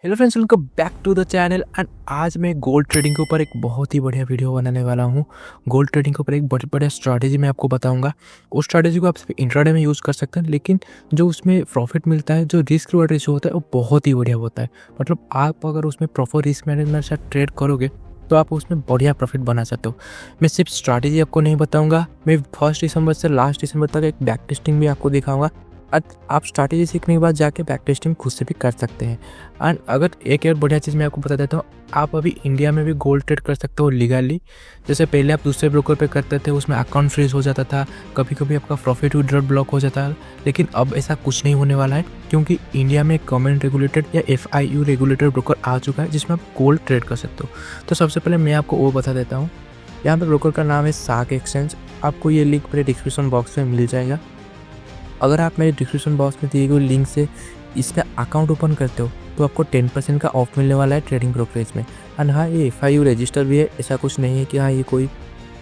Hello friends, welcome back to the channel. And आज मैं gold trading के ऊपर एक बहुत ही बढ़िया वीडियो बनाने वाला हूँ। गोल्ड ट्रेडिंग के ऊपर एक बहुत बढ़िया स्ट्रैटेजी मैं आपको बताऊंगा। उस स्ट्रैटेजी को आप सिर्फ इंट्राडे में यूज़ कर सकते हैं, लेकिन जो उसमें प्रॉफिट मिलता है, जो रिस्क रिवॉर्ड रेशियो होता है, वो बहुत ही बढ़िया होता है। मतलब आप अगर उसमें प्रॉपर रिस्क मैनेजमेंट से ट्रेड करोगे तो आप उसमें बढ़िया प्रॉफिट बना सकते हो। मैं सिर्फ स्ट्रैटेजी आपको नहीं बताऊंगा, मैं 1 दिसंबर से लास्ट दिसंबर तक एक बैक टेस्टिंग भी आपको दिखाऊंगा। आप स्ट्रैटेजी सीखने के बाद जाके बैक टेस्टिंग खुद से भी कर सकते हैं। एंड अगर एक और बढ़िया चीज़ मैं आपको बता देता हूँ, आप अभी इंडिया में भी गोल्ड ट्रेड कर सकते हो लीगली। जैसे पहले आप दूसरे ब्रोकर पे करते थे, उसमें अकाउंट फ्रीज हो जाता था, कभी कभी आपका प्रॉफिट विड्रॉल ब्लॉक हो जाता है। लेकिन अब ऐसा कुछ नहीं होने वाला है, क्योंकि इंडिया में गवर्नमेंट रेगुलेटेड या FIU रेगुलेटेड ब्रोकर आ चुका है जिसमें आप गोल्ड ट्रेड कर सकते हो। तो सबसे पहले मैं आपको वो बता देता हूँ। यहाँ पे ब्रोकर का नाम है साक एक्सचेंज। आपको ये लिंक मेरे डिस्क्रिप्शन बॉक्स में मिल जाएगा। अगर आप मेरे डिस्क्रिप्शन बॉक्स में दिए गए लिंक से इसका अकाउंट ओपन करते हो तो आपको 10% का ऑफ मिलने वाला है ट्रेडिंग ब्रोकरेज में। एंड हाँ, ये FIU रजिस्टर भी है। ऐसा कुछ नहीं है कि हाँ ये कोई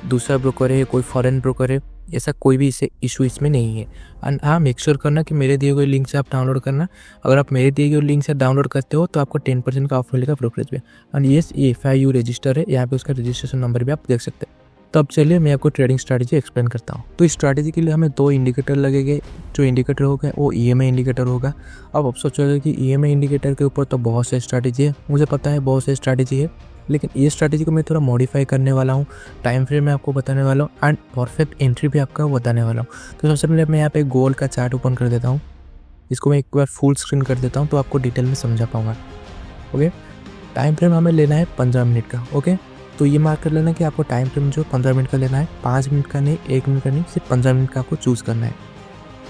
दूसरा ब्रोकर है, कोई फॉरेन ब्रोकर है, ऐसा कोई भी इसे इशू इसमें नहीं है। एंड हाँ, मेक श्योर करना कि मेरे दिए गए लिंक से आप डाउनलोड करना। अगर आप मेरे दिए गए लिंक से डाउनलोड करते हो तो आपको 10% का ऑफ मिलेगा ब्रोकरेज में। एंड ये FIU रजिस्टर है, यहाँ पे उसका रजिस्ट्रेशन नंबर भी आप देख सकते हैं। तो अब चलिए मैं आपको ट्रेडिंग स्ट्रैटेजी एक्सप्लेन करता हूँ। तो इस स्ट्रैटेजी के लिए हमें 2 इंडिकेटर लगेंगे। जो इंडिकेटर होगा वो EMA इंडिकेटर होगा। अब आप सोचोगे कि EMA इंडिकेटर के ऊपर तो बहुत से स्ट्रैटेजी है, मुझे पता है बहुत से स्ट्रैटेजी है, लेकिन ये स्ट्रैटेजी को मैं थोड़ा मॉडिफाई करने वाला हूँ। टाइम फ्रेम मैं आपको बताने वाला हूँ एंड परफेक्ट एंट्री भी आपको बताने वाला हूँ। तो सबसे पहले मैं यहाँ पे गोल्ड का चार्ट ओपन कर देता हूँ। इसको मैं एक बार फुल स्क्रीन कर देता हूँ तो आपको डिटेल में समझा पाऊँगा। ओके, टाइम फ्रेम हमें लेना है 15 मिनट का। ओके, तो ये मार्क कर लेना कि आपको टाइम फ्रेम जो 15 मिनट का लेना है, 5 मिनट का नहीं, 1 मिनट का नहीं, सिर्फ 15 मिनट का आपको चूज़ करना है।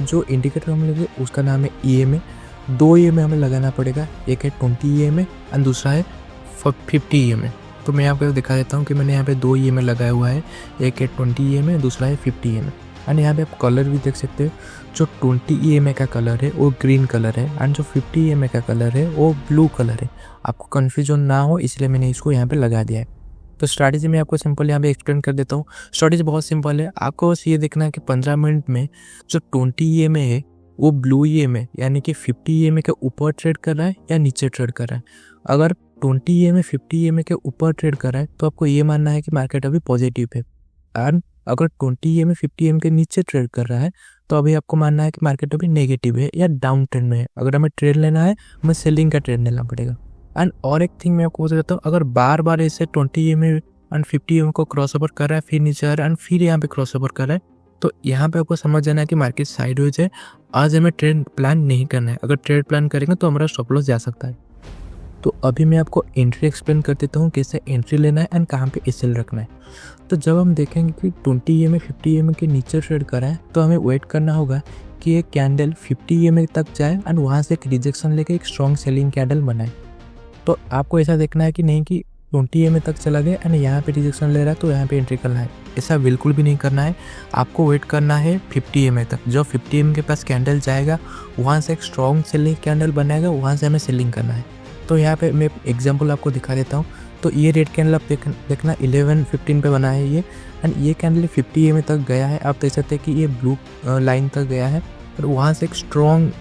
जो इंडिकेटर हमें लगे उसका नाम है EMA। 2 EMA हमें लगाना पड़ेगा, एक है 20 EMA एंड दूसरा है 50 EMA। तो मैं आपको दिखा देता हूँ कि मैंने यहाँ पे 2 EMA लगाया हुआ है, एक है 20 EMA, दूसरा है 50 EMA। एंड यहाँ पे आप कलर भी देख सकते हो। जो 20 EMA का कलर है वो ग्रीन कलर है एंड जो 50 EMA का कलर है वो ब्लू कलर है। आपको कन्फ्यूजन ना हो इसलिए मैंने इसको यहाँ पे लगा दिया है। तो स्ट्रैटेजी मैं आपको सिंपल यहाँ पे एक्सप्लेन कर देता हूँ। स्ट्रैटेजी बहुत सिंपल है, आपको बस ये देखना है कि 15 मिनट में जो 20 EMA है वो ब्लू EMA यानी कि 50 EMA के ऊपर ट्रेड कर रहा है या नीचे ट्रेड कर रहा है। अगर 20 EMA 50 EMA के ऊपर ट्रेड कर रहा है तो आपको ये मानना है कि मार्केट अभी पॉजिटिव है। एंड अगर 20 EMA 50 EMA के नीचे ट्रेड कर रहा है तो अभी आपको मानना है कि मार्केट अभी नेगेटिव है या डाउन ट्रेंड में है। अगर हमें ट्रेड लेना है, हमें सेलिंग का ट्रेड लेना पड़ेगा। एंड और एक थिंग मैं आपको बता देता हूँ, अगर बार बार ऐसे 20 EMA एंड 50 EMA को क्रॉस ओवर कर रहा है, फिर नीचे आ रहा है एंड फिर यहाँ पे क्रॉस ओवर कर रहा है, तो यहाँ पे आपको समझ जाना है कि मार्केट साइडवेज है। आज हमें ट्रेड प्लान नहीं करना है। अगर ट्रेड प्लान करेंगे तो हमारा स्टॉप लॉस जा सकता है। तो अभी मैं आपको एंट्री एक्सप्लेन कर देता हूँ, कैसे एंट्री लेना है एंड कहाँ पे SL रखना है। तो जब हम देखेंगे कि 20 EMA 50 EMA के नीचे ट्रेड कर रहा है तो हमें वेट करना होगा कि ये कैंडल 50 EMA तक जाए एंड वहाँ से एक रिजेक्शन लेके एक स्ट्रॉन्ग सेलिंग कैंडल बनाए। तो आपको ऐसा देखना है कि नहीं कि 20 EMA तक चला गया एंड यहाँ पे रिजेक्शन ले रहा है तो यहाँ पे एंट्री करना है। ऐसा बिल्कुल भी नहीं करना है। आपको वेट करना है 50 EMA तक। जब 50 EMA के पास कैंडल जाएगा वहाँ से एक स्ट्रॉन्ग सेलिंग कैंडल बनाएगा, वहाँ से हमें सेलिंग करना है। तो यहाँ पे मैं एग्जांपल आपको दिखा देता हूँ। तो ये रेड कैंडल आप देखना 11:15 पे बना है ये, एंड ये कैंडल 50 EMA तक गया है। आप देख सकते हैं कि ये ब्लू लाइन तक गया है और वहाँ से एक स्ट्रॉन्ग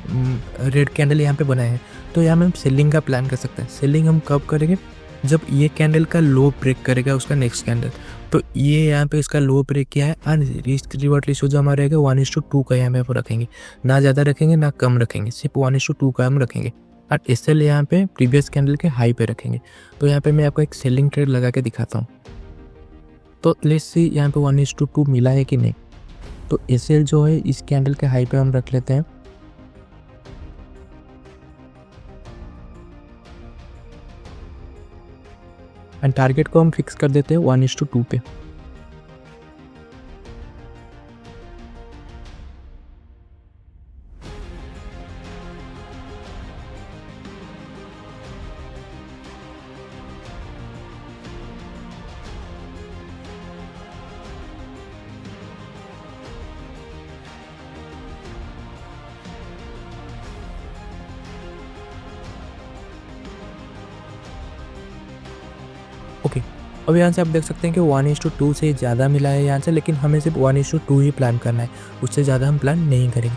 रेड कैंडल यहाँ पे बनाया है। तो यहाँ में हम सेलिंग का प्लान कर सकते हैं। सेलिंग हम कब करेंगे? जब ये कैंडल का लो ब्रेक करेगा उसका नेक्स्ट कैंडल। तो ये यहाँ पे इसका लो ब्रेक किया है एंड रिस्क रिवॉर्ड रेशियो जो हमारा रहेगा 1:2 का यहाँ पे रखेंगे। ना ज़्यादा रखेंगे ना कम रखेंगे, सिर्फ 1:2 का हम रखेंगे। और SL यहाँ पे प्रीवियस कैंडल के हाई पे रखेंगे। तो यहाँ पे मैं आपको एक सेलिंग ट्रेड लगा के दिखाता हूँ। तो लेट्स सी यहाँ पे 1:2 मिला है कि नहीं। तो SL जो है इस कैंडल के हाई पे हम रख लेते हैं। एंड टारगेट को हम फिक्स कर देते हैं 1:2 पे। ओके, अब यहाँ से आप देख सकते हैं कि 1:2 से ज़्यादा मिला है यहाँ से, लेकिन हमें सिर्फ 1:2 ही प्लान करना है, उससे ज़्यादा हम प्लान नहीं करेंगे।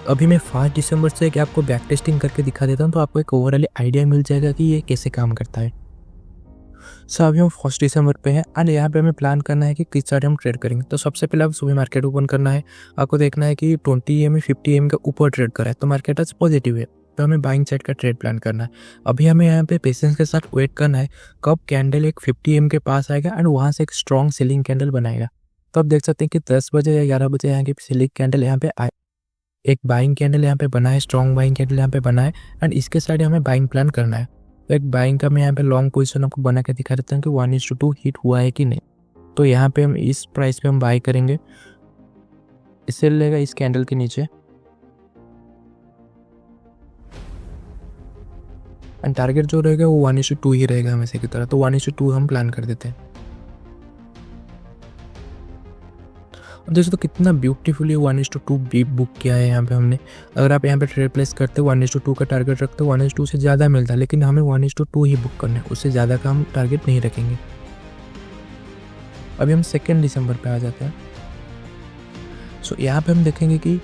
अभी मैं 5 दिसंबर से कि आपको बैक टेस्टिंग करके दिखा देता हूँ, तो आपको एक ओवरऑल आइडिया मिल जाएगा कि ये कैसे काम करता है। सो अभी हम 1 दिसंबर पे हैं एंड यहाँ पे हमें प्लान करना है कि किस तरह हम ट्रेड करेंगे। तो सबसे पहले आप सुबह मार्केट ओपन करना है, आपको देखना है कि 20 EM 50 EM के ऊपर ट्रेड करा है तो मार्केट आज पॉजिटिव है, तो हमें बाइंग साइड का ट्रेड प्लान करना है। अभी हमें यहाँ पे पेशेंस के साथ वेट करना है कब कैंडल एक 50 EM के पास आएगा एंड वहाँ से एक स्ट्रॉन्ग सेलिंग कैंडल बनाएगा। तो आप देख सकते हैं कि 10 बजे या 11 बजे यहाँ की सेलिंग कैंडल यहाँ पे आए, एक बाइंग कैंडल यहाँ पे बना है, स्ट्रॉन्ग बाइंग कैंडल यहाँ पे बना है एंड इसके साइड हमें बाइंग प्लान करना है। तो एक बाइंग का मैं यहाँ पे लॉन्ग पोजीशन आपको बना के दिखा देता हूँ कि 1:2 हिट हुआ है कि नहीं। तो यहाँ पे हम इस प्राइस पे हम बाई करेंगे, इससे लेगा इस कैंडल के नीचे एंड टारगेट जो रहेगा वो 1:2 ही रहेगा हमेशा की तरह। तो 1:2 हम प्लान कर देते हैं। अब देखो तो कितना ब्यूटीफुली 1:2 भी बुक किया है यहाँ पे हमने। अगर आप यहाँ पे ट्रेड प्लेस करते हो 1:2 का टारगेट रखते हो, 1:2 से ज़्यादा मिलता है, लेकिन हमें 1:2 ही बुक करना है, उससे ज़्यादा का हम टारगेट नहीं रखेंगे। अभी हम 2 दिसंबर पे आ जाते हैं। सो यहाँ पे हम देखेंगे कि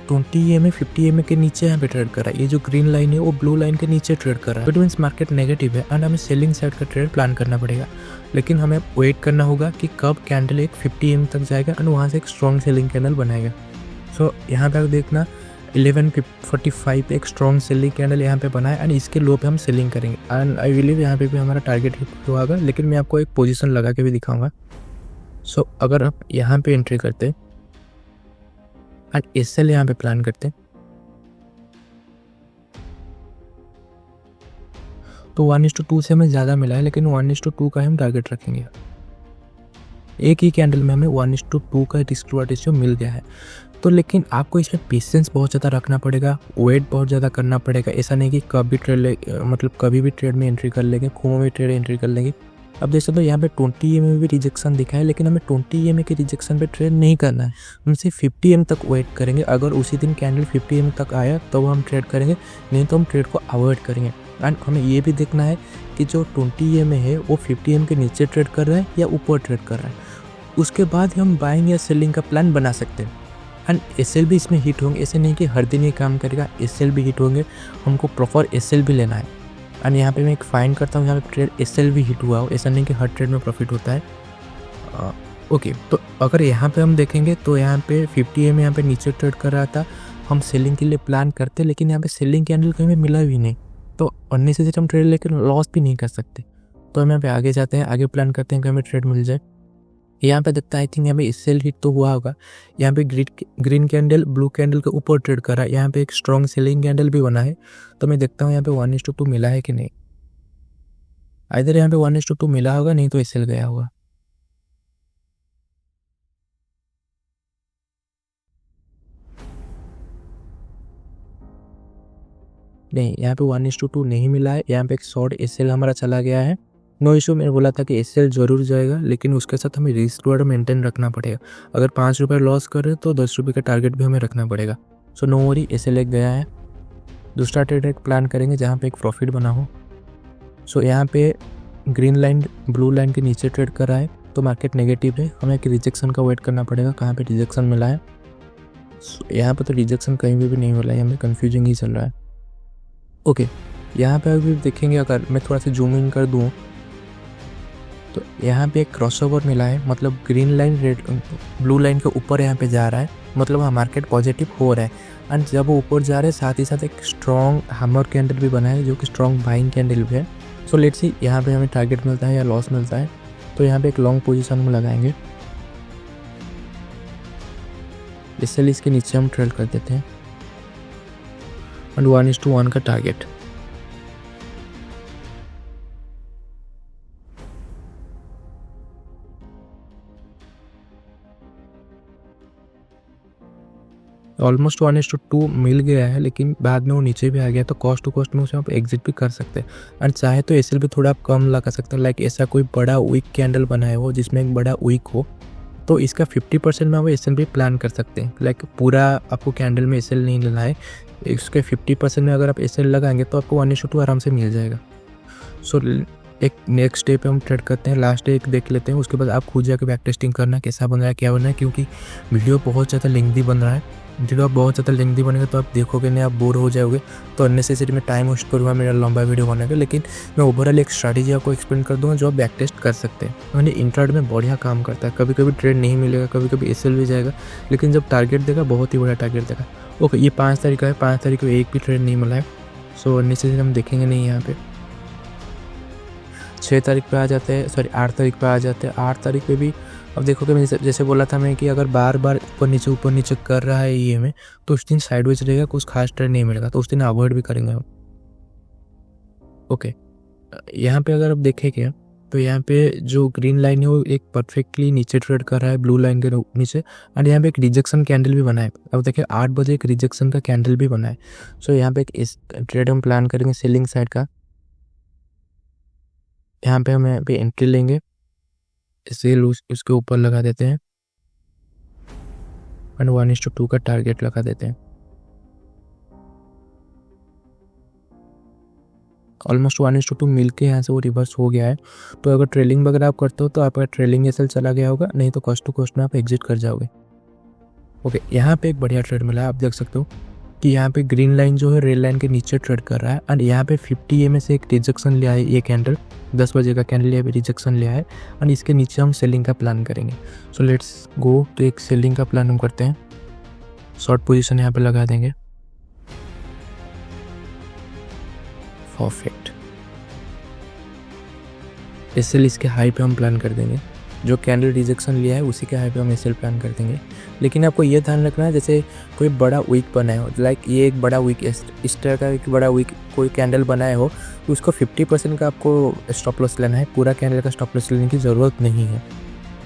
20 EM 50 EM के नीचे यहाँ पे ट्रेड कर रहा है। ये जो ग्रीन लाइन है वो ब्लू लाइन के नीचे ट्रेड कर रहा है, तो मीन्स मार्केट नेगेटिव है एंड हमें सेलिंग साइड का ट्रेड प्लान करना पड़ेगा। लेकिन हमें वेट करना होगा कि कब कैंडल एक 50 EM तक जाएगा एंड वहाँ से एक स्ट्रॉन्ग सेलिंग कैंडल बनाएगा। सो यहाँ पे देखना 11:45 पे एक स्ट्रॉन्ग सेलिंग कैंडल यहाँ पे बना है एंड इसके लो पे हम सेलिंग करेंगे एंड आई बिलीव यहाँ पे भी हमारा टारगेट हिट होगा। लेकिन मैं आपको एक पोजीशन लगा के भी दिखाऊंगा। सो अगर आप यहाँ पे एंट्री करते एंड SL यहाँ पे प्लान करते तो 1:2 से हमें ज़्यादा मिला है, लेकिन 1:2 का हम टारगेट रखेंगे। एक ही कैंडल में हमें 1:2 का रिस्क टू रेशियो मिल गया है। तो लेकिन आपको इसमें पेशेंस बहुत ज़्यादा रखना पड़ेगा, वेट बहुत ज़्यादा करना पड़ेगा। ऐसा नहीं कि कभी कभी भी ट्रेड में एंट्री कर लेंगे, खूब में ट्रेड एंट्री कर लेंगे। अब देख सकते हो यहाँ पे 20 EM में भी रिजेक्शन दिखा है, लेकिन हमें 20 EM के रिजेक्शन पे ट्रेड नहीं करना है, हम सिर्फ 50 EM तक वेट करेंगे। अगर उसी दिन कैंडल 50 EM तक आया तो हम ट्रेड करेंगे, नहीं तो हम ट्रेड को अवॉइड करेंगे। एंड हमें ये भी देखना है कि जो 20 EM है वो 50 EM के नीचे ट्रेड कर रहा है या ऊपर ट्रेड कर रहा है। उसके बाद हम बाइंग या सेलिंग का प्लान बना सकते हैं। एंड SL भी इसमें हिट होंगे, ऐसे नहीं कि हर दिन ये काम करेगा, SL भी हिट होंगे, हमको प्रॉपर SL भी लेना है। एंड यहाँ पे मैं एक फाइंड करता हूँ यहाँ पे ट्रेड SL भी हिट हुआ हो, ऐसा नहीं कि हर ट्रेड में प्रॉफिट होता है। ओके, तो अगर यहाँ पे हम देखेंगे तो यहाँ पे 50 EM यहाँ पे नीचे ट्रेड कर रहा था, हम सेलिंग के लिए प्लान करते, लेकिन यहाँ पे सेलिंग कैंडल कहीं मिला भी नहीं, तो अननेसेसरी हम ट्रेड लेकर लॉस भी नहीं कर सकते। तो हम यहाँ पे आगे जाते हैं, आगे प्लान करते हैं कि हमें ट्रेड मिल जाए। यहाँ पे देखता है आई थिंक यहाँ पे SL हिट तो हुआ होगा। यहाँ पे ग्रीन कैंडल ब्लू कैंडल के ऊपर ट्रेड कर रहा है, यहाँ पे एक स्ट्रॉन्ग सेलिंग कैंडल भी बना है। तो मैं देखता हूँ यहाँ पे 1:2 मिला है कि नहीं। इधर यहाँ पे 1:2 मिला होगा, नहीं तो SL गया होगा। नहीं, यहाँ पे 1:2 नहीं मिला है, यहाँ पे एक शॉर्ट SL हमारा चला गया है। नो इशू, मैंने बोला था कि SL जरूर जाएगा, लेकिन उसके साथ हमें रिस्क टू मेंटेन रखना पड़ेगा। अगर 5 रुपये लॉस कर रहे तो 10 रुपये का टारगेट भी हमें रखना पड़ेगा। सो नो वरी, SL एक गया है। दूसरा ट्रेड एक प्लान करेंगे जहाँ पे एक प्रॉफिट बना हो। सो यहाँ पे ग्रीन लाइन ब्लू लाइन के नीचे ट्रेड कर रहा है, तो मार्केट नेगेटिव है, हमें एक रिजेक्शन का वेट करना पड़ेगा, कहाँ पे रिजेक्शन मिला है। यहाँ पे तो रिजेक्शन कहीं भी नहीं मिला है, हमें कन्फ्यूजिंग ही चल रहा है। ओके, यहाँ पे अभी देखेंगे, अगर मैं थोड़ा सा जूम इन कर दूँ तो यहाँ पे एक क्रॉसओवर मिला है, मतलब green line red blue line के ऊपर यहाँ पे जा रहा है, मतलब हाँ मार्केट पॉजिटिव हो रहा है। एंड जब वो ऊपर जा रहे हैं साथ ही साथ एक स्ट्रॉन्ग हैमर कैंडल भी बना है, जो कि स्ट्रॉन्ग बाइंग कैंडल भी है। सो लेट्स सी यहाँ पे हमें टारगेट मिलता है या लॉस मिलता है। तो यहाँ पे एक लॉन्ग पोजीशन में लगाएंगे, इसलिए इसके नीचे हम ट्रेड कर देते हैं एंड 1:1 का टारगेट। ऑलमोस्ट 1:2 मिल गया है, लेकिन बाद में वो नीचे भी आ गया, तो कॉस्ट टू कॉस्ट में उसे आप एग्जिट भी कर सकते हैं। एंड चाहे तो SL भी थोड़ा आप कम लगा सकते हैं, लाइक ऐसा कोई बड़ा वीक कैंडल बना है वो जिसमें एक बड़ा वीक हो, तो इसका 50% में आप SL भी प्लान कर सकते हैं। लाइक पूरा आपको कैंडल में SL नहीं लेना है, इसके 50% में अगर आप SL लगाएंगे तो आपको 1:2 आराम से मिल जाएगा। सो एक नेक्स्ट डे पे हम ट्रेड करते हैं, लास्ट डे एक देख लेते हैं, उसके बाद आप खुद जाकर बैक टेस्टिंग करना कैसा बन रहा है क्या बन रहा है, क्योंकि वीडियो बहुत ज़्यादा लेंथी बन रहा है। वीडियो आप बहुत ज़्यादा लेंथी बनेगा तो आप देखोगे नहीं, आप बोर हो जाओगे। तो अननेसेसरी मैं टाइम वेस्ट करूँगा मेरा लंबा वीडियो बनाने का, लेकिन मैं ओवरऑल एक स्ट्रैटेजी आपको एक्सप्लेन कर दूँगा जो आप बैक टेस्ट कर सकते हैं। मैंने इंट्राडे में बढ़िया काम करता है, कभी कभी ट्रेड नहीं मिलेगा, कभी कभी एसएल भी जाएगा, लेकिन जब टारगेट देगा बहुत ही बड़ा टारगेट देगा। ओके, ये 5 तारीख का है, 5 तारीख को एक भी ट्रेड नहीं मिला है, सो अननेसेसरी हम देखेंगे नहीं यहाँ पे। 6 तारीख पे आ जाते हैं, सॉरी 8 तारीख पे आ जाते हैं। 8 तारीख पे भी अब देखोगे, मैं जैसे बोला था मैं कि अगर बार बार ऊपर नीचे कर रहा है ये में, तो उस दिन साइडवेज रहेगा, कुछ खास ट्रेड नहीं मिलेगा, तो उस दिन अवॉइड भी करेंगे हम। ओके, यहाँ पे अगर आप देखेंगे तो यहाँ पे जो ग्रीन लाइन है वो एक परफेक्टली नीचे ट्रेड कर रहा है ब्लू लाइन के नीचे, और यहाँ पे एक रिजेक्शन कैंडल भी बना है। अब देखिए 8 बजे एक रिजेक्शन का कैंडल भी बना है। सो यहाँ पे एक इस ट्रेड हम प्लान करेंगे सेलिंग साइड का। यहाँ पे हम यहाँ पे एंट्री लेंगे, सेल उसके ऊपर लगा देते हैं और 1:2 का टारगेट लगा देते हैं। ऑलमोस्ट 1:2 मिल के यहाँ से वो रिवर्स हो गया है। तो अगर ट्रेलिंग वगैरह आप करते हो तो आपका ट्रेलिंग एसएल चला गया होगा, नहीं तो कॉस्ट टू कॉस्ट में आप एग्जिट कर जाओगे। ओके, यहाँ पे एक बढ़िया ट्रेड मिला है। आप देख सकते हो कि यहाँ पे ग्रीन लाइन जो है रेड लाइन के नीचे ट्रेड कर रहा है, और यहाँ पे 50 EMA से एक रिजेक्शन लिया है। ये कैंडल 10 बजे का कैंडल यहाँ पे रिजेक्शन लिया है, और इसके नीचे हम सेलिंग का प्लान करेंगे। सो लेट्स गो, तो एक सेलिंग का प्लान हम करते हैं। शॉर्ट पोजीशन यहाँ पे लगा देंगे। परफेक्ट, एसएल इसके हाई पे हम प्लान कर देंगे। जो कैंडल रिजेक्शन लिया है उसी के हाई पे हम एसएल प्लान कर देंगे। लेकिन आपको ये ध्यान रखना है, जैसे कोई बड़ा वीक बनाए हो, लाइक ये एक बड़ा वीक इस तरह का एक बड़ा वीक कोई कैंडल बनाए हो, तो उसको 50% का आपको स्टॉप लॉस लेना है, पूरा कैंडल का स्टॉप लॉस लेने की ज़रूरत नहीं है।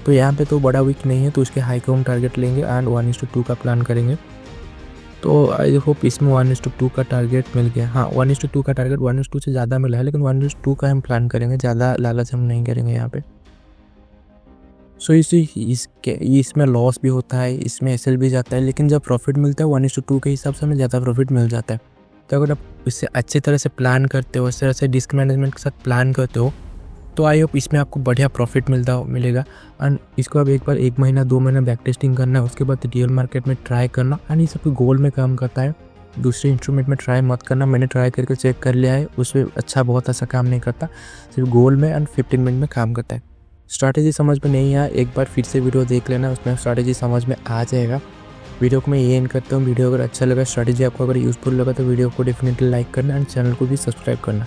तो यहाँ पे तो बड़ा वीक नहीं है, तो उसके हाई को हम टारगेट लेंगे एंड 1:2 का प्लान करेंगे। तो आई होप इसमें 1:2 का टारगेट मिल गया। हाँ, 1:2 का टारगेट 1:2 से ज़्यादा मिला है, लेकिन 1:2 का हम प्लान करेंगे, ज़्यादा लालच हम नहीं करेंगे यहाँ पे। सो इसमें लॉस भी होता है, इसमें एसएल भी जाता है, लेकिन जब प्रॉफिट मिलता है 1:2 के हिसाब से हमें ज़्यादा प्रॉफिट मिल जाता है। तो अगर आप इससे अच्छी तरह से प्लान करते हो, इस तरह से रिस्क मैनेजमेंट के साथ प्लान करते हो, तो आई होप इसमें आपको बढ़िया प्रॉफिट मिलेगा। एंड इसको अब एक बार 1 महीना 2 महीना बैक टेस्टिंग करना है, उसके बाद रियल मार्केट में ट्राई करना। एंड ये सब गोल में काम करता है, दूसरे इंस्ट्रूमेंट में ट्राई मत करना। मैंने ट्राई करके चेक कर लिया है, उसमें बहुत अच्छा काम नहीं करता, सिर्फ गोल में एंड 15 मिनट में काम करता है। स्ट्रैटेजी समझ में नहीं आया, एक बार फिर से वीडियो देख लेना, उसमें स्ट्रैटेजी समझ में आ जाएगा। वीडियो को मैं ये एंड करता हूँ। वीडियो अगर अच्छा लगा, स्ट्रैटेजी आपको अगर यूज़फुल लगा, तो वीडियो को डेफिनेटली लाइक करना एंड चैनल को भी सब्सक्राइब करना।